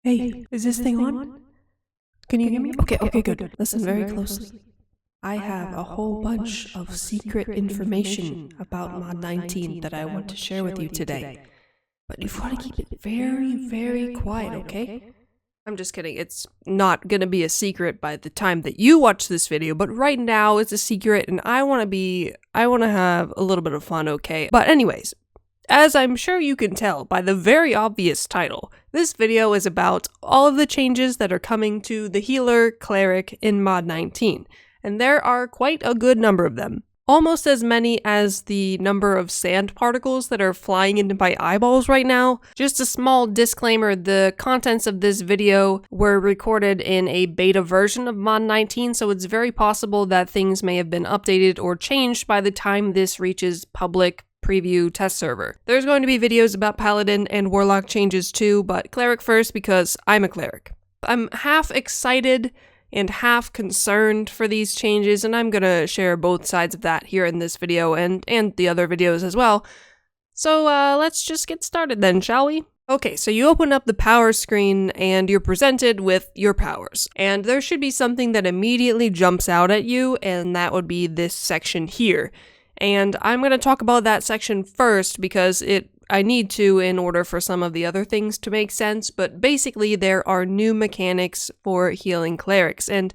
Hey, is this thing on? Can you hear me? Okay, good. Listen very closely. I have a whole bunch of secret information about Mod 19 that I want to share with you today. But you've got to keep it very, very quiet, okay? I'm just kidding. It's not gonna be a secret by the time that you watch this video, but right now it's a secret and I want to have a little bit of fun, okay? But anyways, as I'm sure you can tell by the very obvious title, this video is about all of the changes that are coming to the healer cleric in Mod 19, and there are quite a good number of them. Almost as many as the number of sand particles that are flying into my eyeballs right now. Just a small disclaimer, the contents of this video were recorded in a beta version of Mod 19, so it's very possible that things may have been updated or changed by the time this reaches public preview test server. There's going to be videos about Paladin and Warlock changes too, but Cleric first because I'm a Cleric. I'm half excited and half concerned for these changes, and I'm gonna share both sides of that here in this video and the other videos as well. So let's just get started then, shall we? Okay, so you open up the power screen and you're presented with your powers. And there should be something that immediately jumps out at you, and that would be this section here. And I'm going to talk about that section first because I need to in order for some of the other things to make sense, but basically there are new mechanics for healing clerics, and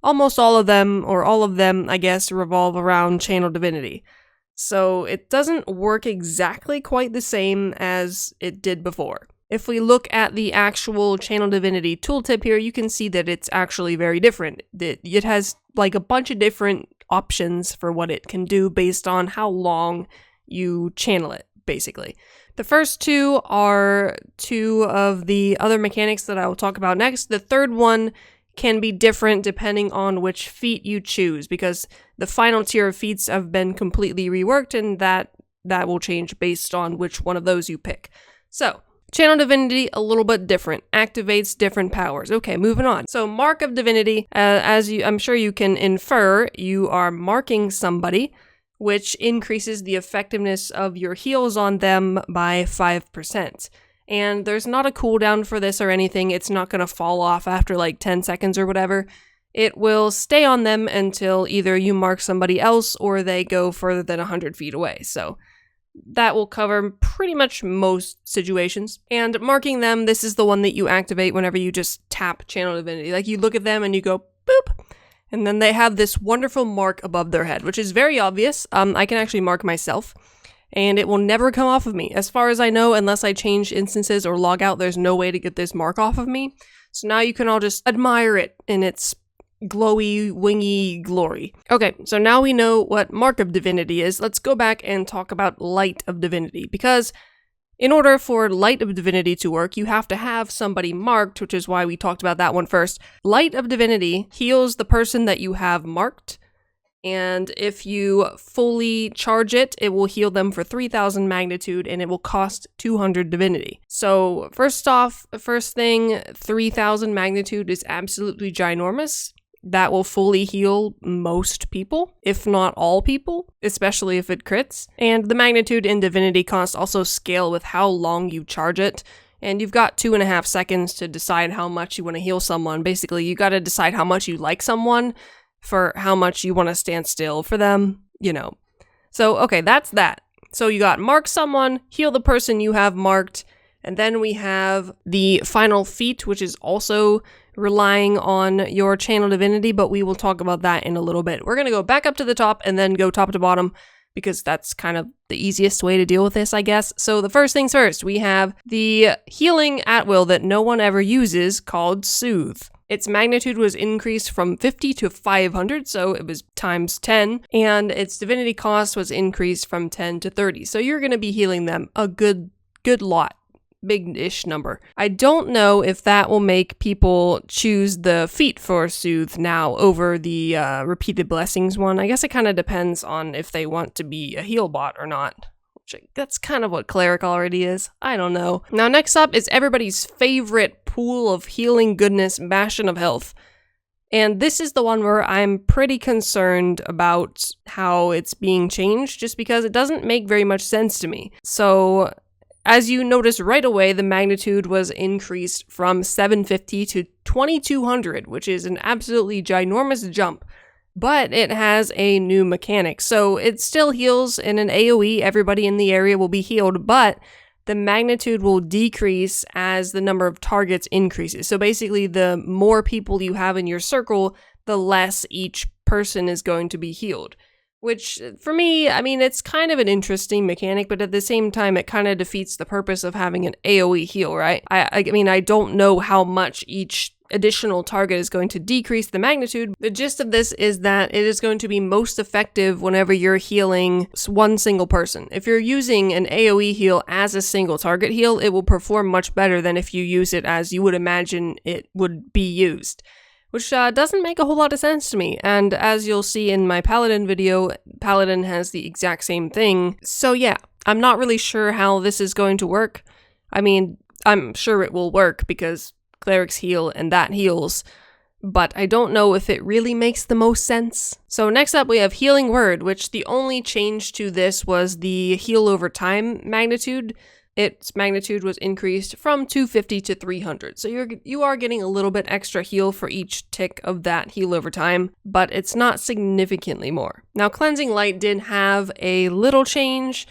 almost all of them, or all of them, I guess, revolve around Channel Divinity. So it doesn't work exactly quite the same as it did before. If we look at the actual Channel Divinity tooltip here, you can see that it's actually very different. It has like a bunch of different options for what it can do based on how long you channel it, basically. The first two are two of the other mechanics that I will talk about next. The third one can be different depending on which feat you choose, because the final tier of feats have been completely reworked, and that will change based on which one of those you pick. So, Channel Divinity, a little bit different, activates different powers. Okay, moving on. So Mark of Divinity, I'm sure you can infer, you are marking somebody, which increases the effectiveness of your heals on them by 5%. And there's not a cooldown for this or anything. It's not going to fall off after like 10 seconds or whatever. It will stay on them until either you mark somebody else or they go further than 100 feet away. So that will cover pretty much most situations. And marking them, this is the one that you activate whenever you just tap Channel Divinity. Like you look at them and you go, boop, and then they have this wonderful mark above their head, which is very obvious. I can actually mark myself, and it will never come off of me. As far as I know, unless I change instances or log out, there's no way to get this mark off of me. So now you can all just admire it in its glowy, wingy glory. Okay, so now we know what Mark of Divinity is. Let's go back and talk about Light of Divinity, because in order for Light of Divinity to work, you have to have somebody marked, which is why we talked about that one first. Light of Divinity heals the person that you have marked, and if you fully charge it, it will heal them for 3,000 magnitude, and it will cost 200 divinity. So first thing, 3,000 magnitude is absolutely ginormous. That will fully heal most people, if not all people, especially if it crits. And the magnitude in Divinity costs also scale with how long you charge it. And you've got 2.5 seconds to decide how much you want to heal someone. Basically, you got to decide how much you like someone for how much you want to stand still for them, you know. So, okay, that's that. So you got mark someone, heal the person you have marked, and then we have the final feat, which is also relying on your Channel Divinity, but we will talk about that in a little bit. We're going to go back up to the top and then go top to bottom, because that's kind of the easiest way to deal with this, I guess. So the first things first, we have the healing at will that no one ever uses called Soothe. Its magnitude was increased from 50 to 500, so it was times 10, and its divinity cost was increased from 10 to 30. So you're going to be healing them a good lot. Big-ish number. I don't know if that will make people choose the feat for Soothe now over the repeated blessings one. I guess it kind of depends on if they want to be a heal bot or not. That's kind of what Cleric already is. I don't know. Now next up is everybody's favorite pool of healing goodness, Bastion of Health. And this is the one where I'm pretty concerned about how it's being changed, just because it doesn't make very much sense to me. So as you notice right away, the magnitude was increased from 750 to 2200, which is an absolutely ginormous jump. But it has a new mechanic, so it still heals in an AoE, everybody in the area will be healed, but the magnitude will decrease as the number of targets increases. So basically, the more people you have in your circle, the less each person is going to be healed. Which, for me, I mean, it's kind of an interesting mechanic, but at the same time, it kind of defeats the purpose of having an AoE heal, right? I mean, I don't know how much each additional target is going to decrease the magnitude. The gist of this is that it is going to be most effective whenever you're healing one single person. If you're using an AoE heal as a single target heal, it will perform much better than if you use it as you would imagine it would be used. Which doesn't make a whole lot of sense to me, and as you'll see in my Paladin video, Paladin has the exact same thing. So yeah, I'm not really sure how this is going to work. I mean, I'm sure it will work because clerics heal and that heals, but I don't know if it really makes the most sense. So next up we have Healing Word, which the only change to this was the heal over time magnitude. Its magnitude was increased from 250 to 300. So you are getting a little bit extra heal for each tick of that heal over time, but it's not significantly more. Now, Cleansing Light did have a little change,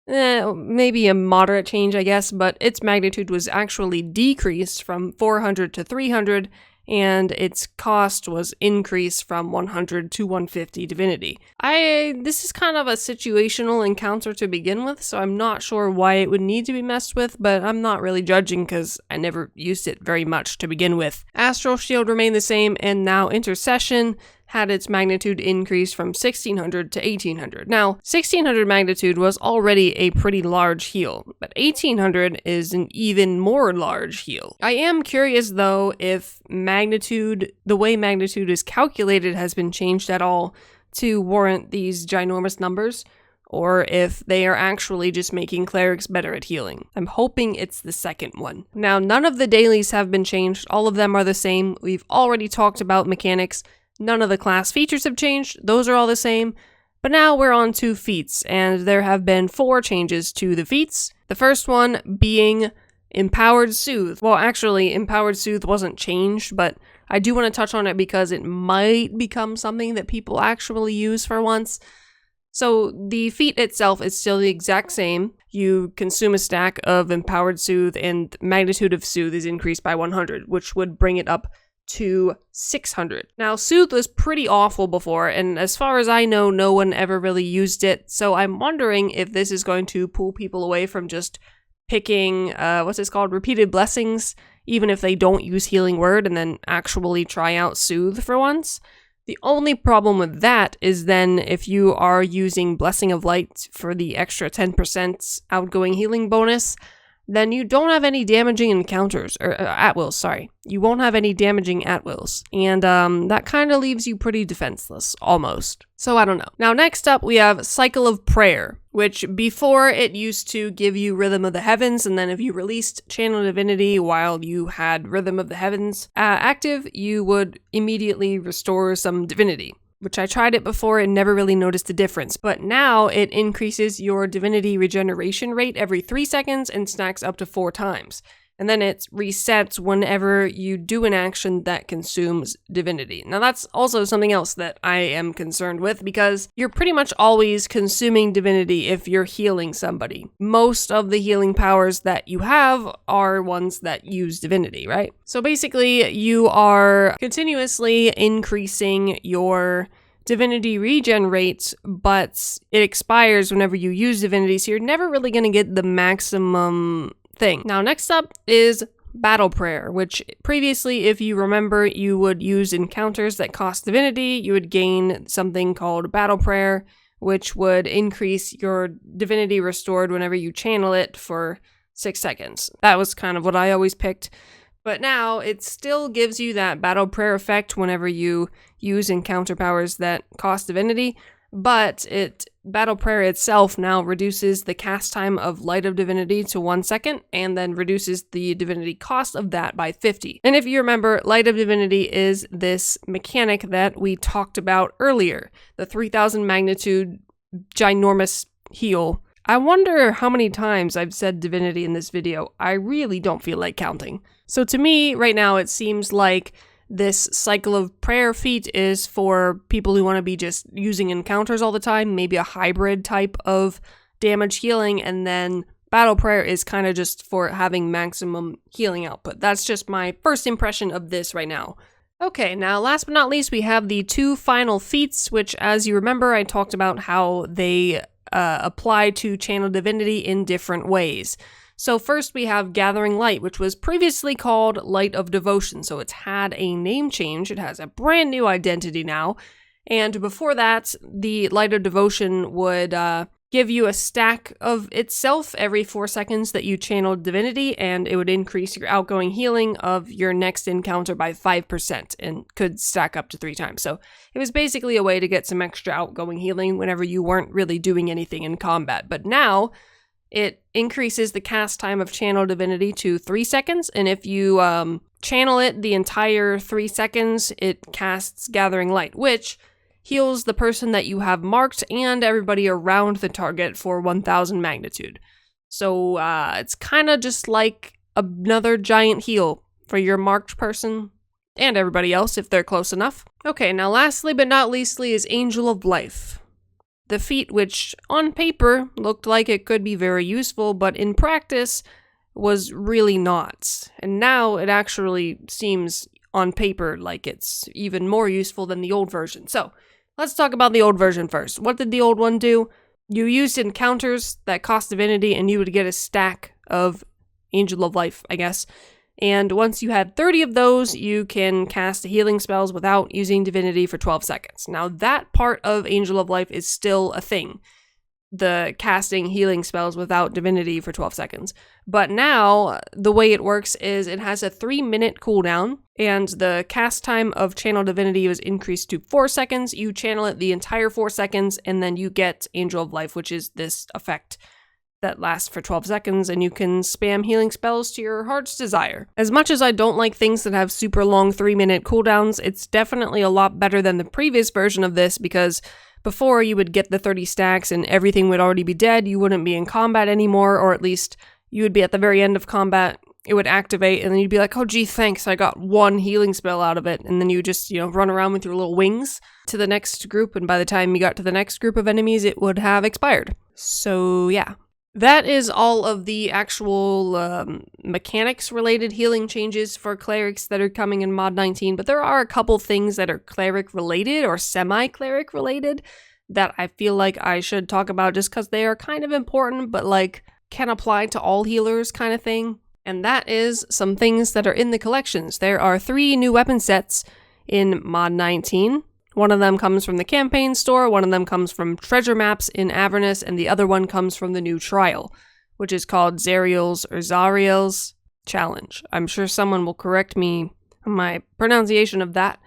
maybe a moderate change, I guess, but its magnitude was actually decreased from 400 to 300, and its cost was increased from 100 to 150 Divinity. This is kind of a situational encounter to begin with, so I'm not sure why it would need to be messed with, but I'm not really judging because I never used it very much to begin with. Astral Shield remained the same, and now Intercession had its magnitude increased from 1600 to 1800. Now, 1600 magnitude was already a pretty large heal, but 1800 is an even more large heal. I am curious though if magnitude, the way magnitude is calculated has been changed at all to warrant these ginormous numbers, or if they are actually just making clerics better at healing. I'm hoping it's the second one. Now, none of the dailies have been changed, all of them are the same. We've already talked about mechanics. None of the class features have changed, those are all the same. But now we're on to feats, and there have been 4 changes to the feats. The first one being Empowered Soothe. Well, actually, Empowered Soothe wasn't changed, but I do want to touch on it because it might become something that people actually use for once. So the feat itself is still the exact same. You consume a stack of Empowered Soothe, and magnitude of Soothe is increased by 100, which would bring it up to 600. Now, Soothe was pretty awful before, and as far as I know, no one ever really used it, so I'm wondering if this is going to pull people away from just picking, Repeated Blessings, even if they don't use Healing Word, and then actually try out Soothe for once. The only problem with that is then if you are using Blessing of Light for the extra 10% outgoing healing bonus, then you don't have any damaging encounters, or at-wills, sorry. You won't have any damaging at-wills. And that kind of leaves you pretty defenseless, almost. So I don't know. Now next up we have Cycle of Prayer, which before it used to give you Rhythm of the Heavens, and then if you released Channel Divinity while you had Rhythm of the Heavens active, you would immediately restore some Divinity. Which I tried it before and never really noticed the difference, but now it increases your Divinity regeneration rate every 3 seconds and stacks up to 4 times. And then it resets whenever you do an action that consumes Divinity. Now that's also something else that I am concerned with because you're pretty much always consuming Divinity if you're healing somebody. Most of the healing powers that you have are ones that use Divinity, right? So basically you are continuously increasing your Divinity regen rate, but it expires whenever you use Divinity, so you're never really going to get the maximum thing. Now next up is Battle Prayer, which previously, if you remember, you would use encounters that cost Divinity. You would gain something called Battle Prayer, which would increase your Divinity restored whenever you channel it for 6 seconds. That was kind of what I always picked. But now it still gives you that Battle Prayer effect whenever you use encounter powers that cost Divinity, but Battle Prayer itself now reduces the cast time of Light of Divinity to 1 second, and then reduces the Divinity cost of that by 50. And if you remember, Light of Divinity is this mechanic that we talked about earlier, the 3000 magnitude ginormous heal. I wonder how many times I've said Divinity in this video. I really don't feel like counting. So to me, right now, it seems like this cycle of prayer feat is for people who want to be just using encounters all the time, maybe a hybrid type of damage healing, and then battle prayer is kind of just for having maximum healing output. That's just my first impression of this right now. Okay, now last but not least, we have the 2 final feats, which, as you remember, I talked about how they apply to channel divinity in different ways. So first we have Gathering Light, which was previously called Light of Devotion. So it's had a name change. It has a brand new identity now. And before that, the Light of Devotion would give you a stack of itself every 4 seconds that you channeled Divinity, and it would increase your outgoing healing of your next encounter by 5% and could stack up to 3 times. So it was basically a way to get some extra outgoing healing whenever you weren't really doing anything in combat. But now it increases the cast time of channel Divinity to 3 seconds, and if you channel it the entire 3 seconds, it casts Gathering Light, which heals the person that you have marked and everybody around the target for 1000 magnitude. So it's kind of just like another giant heal for your marked person and everybody else if they're close enough. Okay, now lastly but not leastly is Angel of Life. The feat, which on paper looked like it could be very useful, but in practice was really not. And now it actually seems on paper like it's even more useful than the old version. So let's talk about the old version first. What did the old one do? You used encounters that cost Divinity and you would get a stack of Angel of Life, I guess. And once you had 30 of those, you can cast healing spells without using Divinity for 12 seconds. Now that part of Angel of Life is still a thing. The casting healing spells without Divinity for 12 seconds. But now, the way it works is it has a 3-minute cooldown, and the cast time of Channel Divinity was increased to 4 seconds. You channel it the entire 4 seconds, and then you get Angel of Life, which is this effect that lasts for 12 seconds, and you can spam healing spells to your heart's desire. As much as I don't like things that have super long 3-minute cooldowns, it's definitely a lot better than the previous version of this, because before you would get the 30 stacks and everything would already be dead, you wouldn't be in combat anymore, or at least you would be at the very end of combat, it would activate, and then you'd be like, oh gee, thanks, I got 1 healing spell out of it, and then you just, run around with your little wings to the next group, and by the time you got to the next group of enemies, it would have expired. So yeah. That is all of the actual mechanics-related healing changes for clerics that are coming in Mod 19, but there are a couple things that are cleric-related or semi-cleric-related that I feel like I should talk about just because they are kind of important, but can apply to all healers kind of thing. And that is some things that are in the collections. There are 3 new weapon sets in Mod 19. One of them comes from the campaign store, one of them comes from treasure maps in Avernus, and the other one comes from the new trial, which is called Zariel's Challenge. I'm sure someone will correct me on my pronunciation of that.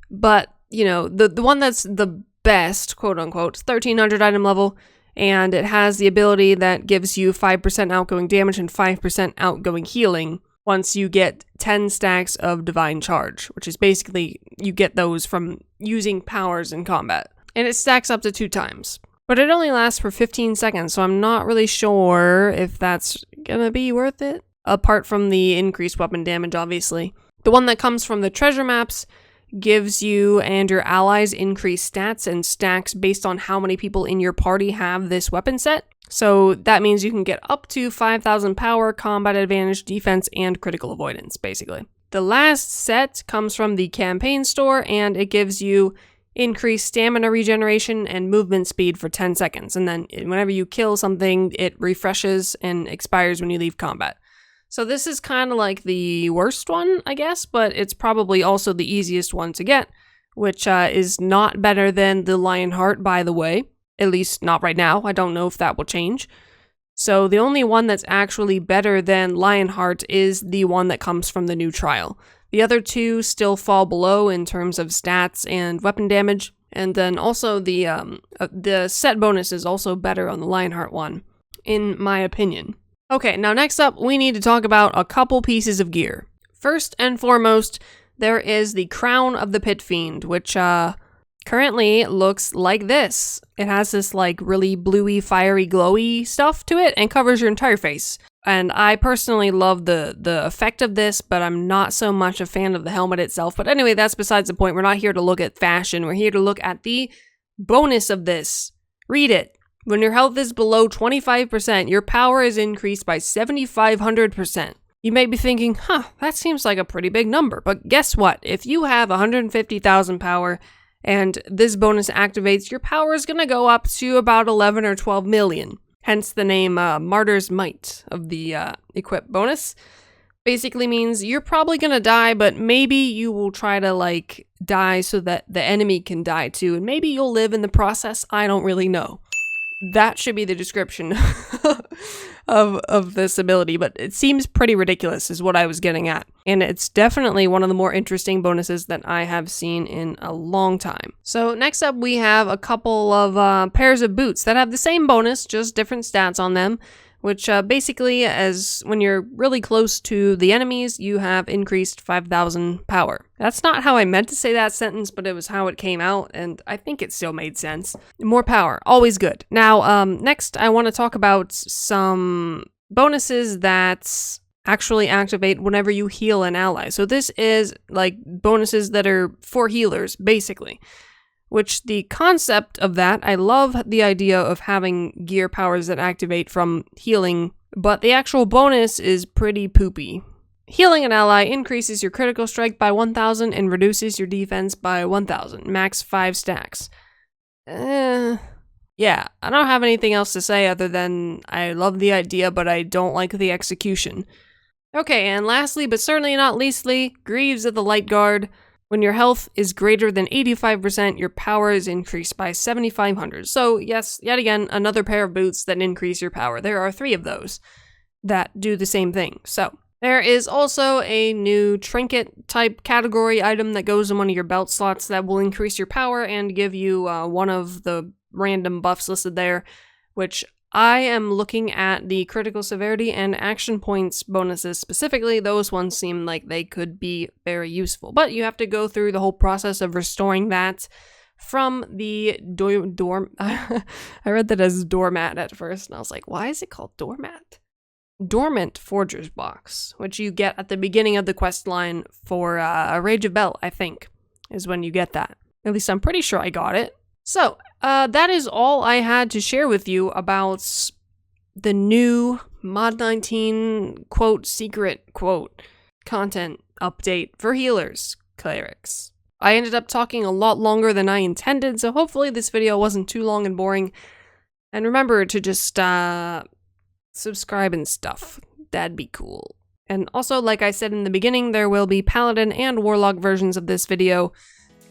But, the one that's the best, quote unquote, 1300 item level, and it has the ability that gives you 5% outgoing damage and 5% outgoing healing once you get 10 stacks of Divine Charge, which is basically, you get those from using powers in combat. And it stacks up to 2 times. But it only lasts for 15 seconds, so I'm not really sure if that's gonna be worth it. Apart from the increased weapon damage, obviously. The one that comes from the treasure maps gives you and your allies increased stats and stacks based on how many people in your party have this weapon set. So that means you can get up to 5,000 power, combat advantage, defense, and critical avoidance, basically. The last set comes from the campaign store, and it gives you increased stamina regeneration and movement speed for 10 seconds. And then whenever you kill something, it refreshes and expires when you leave combat. So this is kind of like the worst one, I guess, but it's probably also the easiest one to get, which is not better than the Lionheart, by the way. At least not right now. I don't know if that will change. So the only one that's actually better than Lionheart is the one that comes from the new trial. The other 2 still fall below in terms of stats and weapon damage. And then also the set bonus is also better on the Lionheart one, in my opinion. Okay, now next up, we need to talk about a couple pieces of gear. First and foremost, there is the Crown of the Pit Fiend, which currently looks like this. It has this like really bluey, fiery, glowy stuff to it and covers your entire face. And I personally love the effect of this, but I'm not so much a fan of the helmet itself. But anyway, that's besides the point. We're not here to look at fashion. We're here to look at the bonus of this. Read it. When your health is below 25%, your power is increased by 7,500%. You may be thinking, that seems like a pretty big number. But guess what? If you have 150,000 power and this bonus activates, your power is going to go up to about 11 or 12 million. Hence the name Martyr's Might of the equip bonus. Basically means you're probably going to die, but maybe you will try to like die so that the enemy can die too. And maybe you'll live in the process. I don't really know. That should be the description of this ability, but it seems pretty ridiculous is what I was getting at. And it's definitely one of the more interesting bonuses that I have seen in a long time. So next up we have a couple of pairs of boots that have the same bonus, just different stats on them, which basically as when you're really close to the enemies, you have increased 5,000 power. That's not how I meant to say that sentence, but it was how it came out, and I think it still made sense. More power, always good. Now, next I want to talk about some bonuses that actually activate whenever you heal an ally. So this is like bonuses that are for healers, basically. Which the concept of that, I love the idea of having gear powers that activate from healing, but the actual bonus is pretty poopy. Healing an ally increases your critical strike by 1,000 and reduces your defense by 1,000, max 5 stacks. Yeah, I don't have anything else to say other than I love the idea, but I don't like the execution. Okay, and lastly, but certainly not leastly, Greaves of the Light Guard. When your health is greater than 85%, your power is increased by 7,500. So yes, yet again, another pair of boots that increase your power. There are 3 of those that do the same thing. So there is also a new trinket type category item that goes in one of your belt slots that will increase your power and give you one of the random buffs listed there, which I am looking at the critical severity and action points bonuses specifically. Those ones seem like they could be very useful, but you have to go through the whole process of restoring that from the I read that as doormat at first, and I was like, why is it called doormat? Dormant Forger's Box, which you get at the beginning of the quest line for a Rage of Belt, I think, is when you get that. At least I'm pretty sure I got it. So, that is all I had to share with you about the new Mod 19, quote, secret, quote, content update for healers, clerics. I ended up talking a lot longer than I intended, so hopefully this video wasn't too long and boring. And remember to just, subscribe and stuff. That'd be cool. And also, like I said in the beginning, there will be Paladin and Warlock versions of this video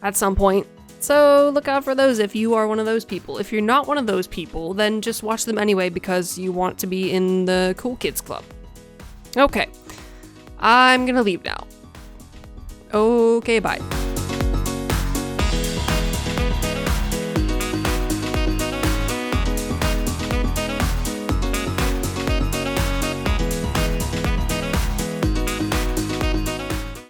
at some point. So look out for those if you are one of those people. If you're not one of those people, then just watch them anyway because you want to be in the cool kids club. Okay, I'm gonna leave now. Okay, bye.